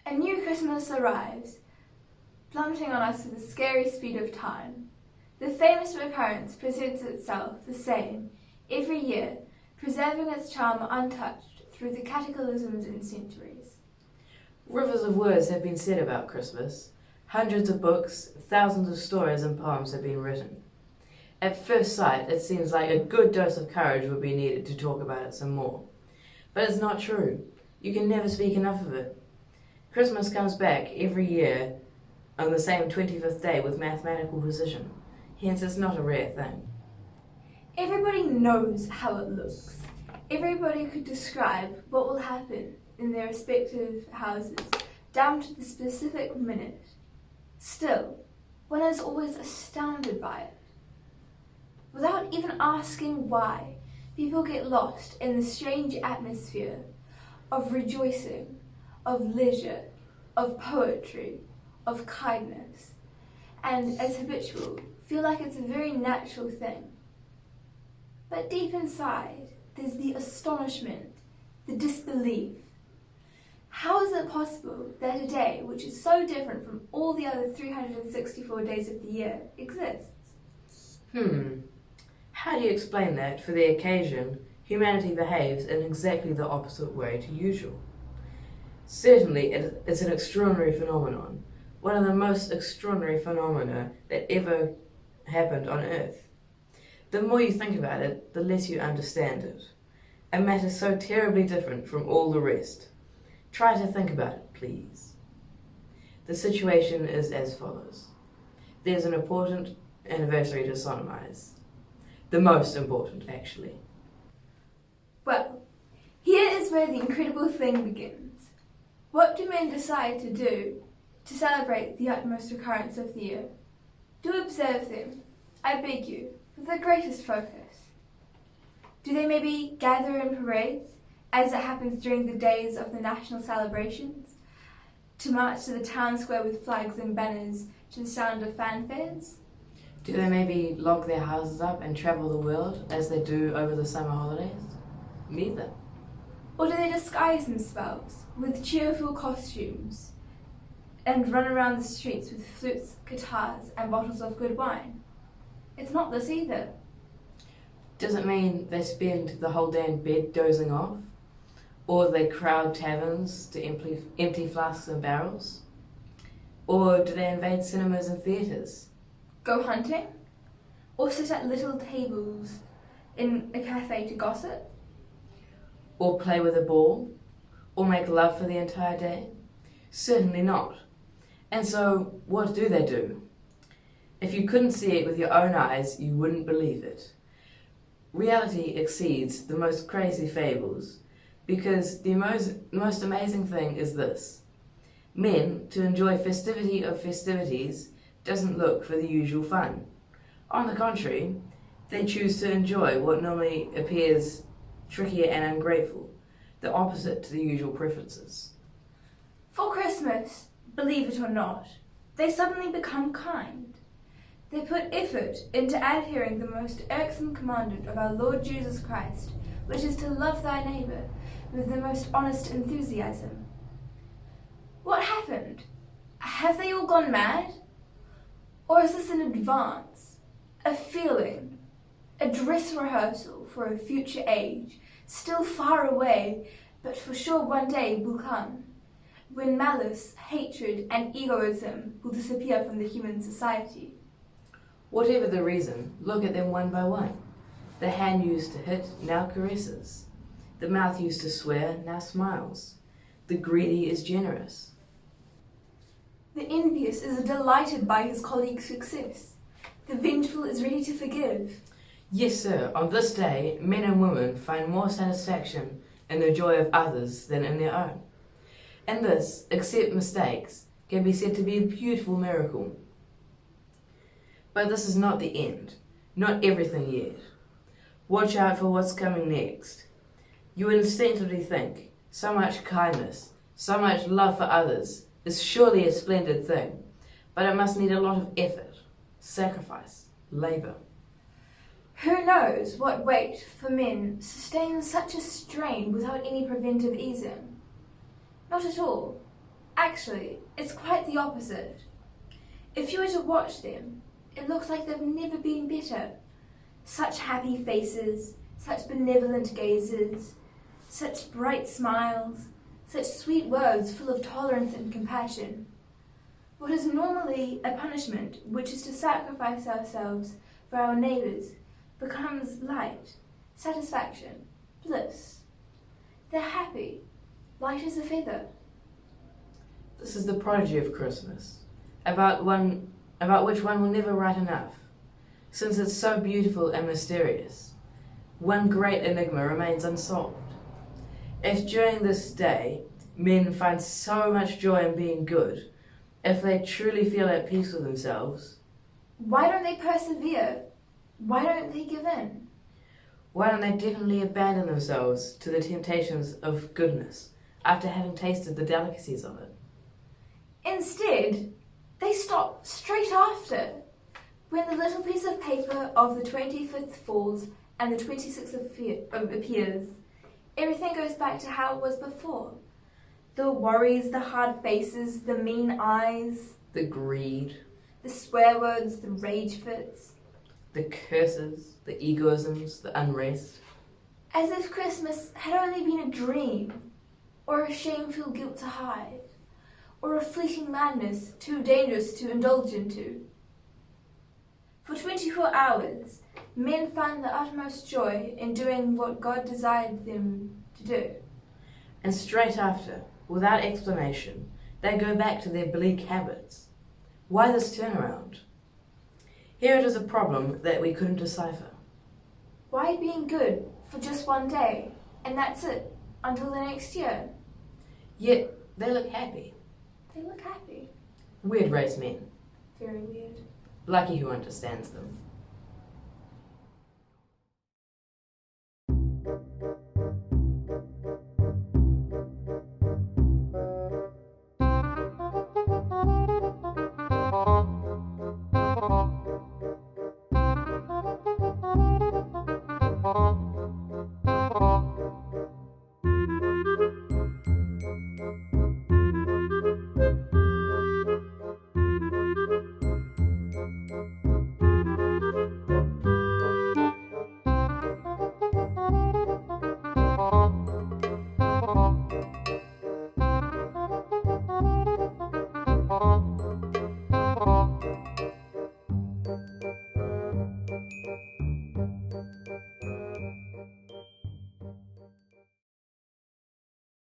A new Christmas arrives, plummeting on us with the scary speed of time. The famous recurrence presents itself the same every year, preserving its charm untouched through the cataclysms and centuries. Rivers of words have been said about Christmas. Hundreds of books, thousands of stories and poems have been written. At first sight, it seems like a good dose of courage would be needed to talk about it some more. But it's not true. You can never speak enough of it. Christmas comes back every year on the same 25th day with mathematical precision. Hence, it's not a rare thing. Everybody knows how it looks. Everybody could describe what will happen in their respective houses, down to the specific minute. Still, one is always astounded by it. Without even asking why, people get lost in the strange atmosphere of rejoicing, of leisure, of poetry, of kindness, and as habitual, feel like it's a very natural thing. But deep inside, there's the astonishment, the disbelief. How is it possible that a day which is so different from all the other 364 days of the year exists? How do you explain that for the occasion humanity behaves in exactly the opposite way to usual? Certainly, it's an extraordinary phenomenon, one of the most extraordinary phenomena that ever happened on Earth. The more you think about it, the less you understand it. A matter so terribly different from all the rest. Try to think about it, please. The situation is as follows. There's an important anniversary to solemnize. The most important, actually. Well, here is where the incredible thing begins. What do men decide to do to celebrate the utmost recurrence of the year? Do observe them, I beg you, with the greatest focus. Do they maybe gather in parades, as it happens during the days of the national celebrations, to march to the town square with flags and banners to the sound of fanfares? Do they maybe lock their houses up and travel the world as they do over the summer holidays? Neither. Or do they disguise themselves with cheerful costumes and run around the streets with flutes, guitars, and bottles of good wine? It's not this either. Does it mean they spend the whole day in bed dozing off? Or they crowd taverns to empty flasks and barrels? Or do they invade cinemas and theatres? Go hunting? Or sit at little tables in a cafe to gossip? Or play with a ball? Or make love for the entire day? Certainly not. And so, what do they do? If you couldn't see it with your own eyes, you wouldn't believe it. Reality exceeds the most crazy fables, because the most amazing thing is this. Men, to enjoy festivity of festivities, doesn't look for the usual fun. On the contrary, they choose to enjoy what normally appears trickier and ungrateful, the opposite to the usual preferences. For Christmas, believe it or not, they suddenly become kind. They put effort into adhering the most irksome commandment of our Lord Jesus Christ, which is to love thy neighbour with the most honest enthusiasm. What happened? Have they all gone mad? Or is this an advance, a feeling, a dress rehearsal for a future age, still far away, but for sure one day will come, when malice, hatred, and egoism will disappear from the human society? Whatever the reason, look at them one by one. The hand used to hit now caresses. The mouth used to swear now smiles. The greedy is generous. The envious is delighted by his colleague's success. The vengeful is ready to forgive. Yes, sir, on this day, men and women find more satisfaction in the joy of others than in their own. And this, except mistakes, can be said to be a beautiful miracle. But this is not the end, not everything yet. Watch out for what's coming next. You instinctively think, so much kindness, so much love for others is surely a splendid thing, but it must need a lot of effort, sacrifice, labour. Who knows what weight for men sustains such a strain without any preventive easing? Not at all. Actually, it's quite the opposite. If you were to watch them, it looks like they've never been better. Such happy faces, such benevolent gazes, such bright smiles, such sweet words full of tolerance and compassion. What is normally a punishment, which is to sacrifice ourselves for our neighbours, becomes light, satisfaction, bliss. They're happy, light as a feather. This is the prodigy of Christmas, about which one will never write enough, since it's so beautiful and mysterious. One great enigma remains unsolved. If during this day men find so much joy in being good, if they truly feel at peace with themselves, why don't they persevere? Why don't they give in? why don't they definitely abandon themselves to the temptations of goodness after having tasted the delicacies of it? Instead, they stop straight after. When the little piece of paper of the 25th falls and the 26th appears, everything goes back to how it was before. The worries, the hard faces, the mean eyes, The greed, the swear words, the rage fits. the curses, the egoisms, the unrest. As if Christmas had only been a dream, or a shameful guilt to hide, or a fleeting madness too dangerous to indulge into. For 24 hours, men find the utmost joy in doing what God desired them to do. And straight after, without explanation, they go back to their bleak habits. Why this turnaround? Here it is a problem that we couldn't decipher. Why being good for just one day, and that's it, until the next year? Yet, they look happy. They look happy. Weird race men. Very weird. Lucky who understands them.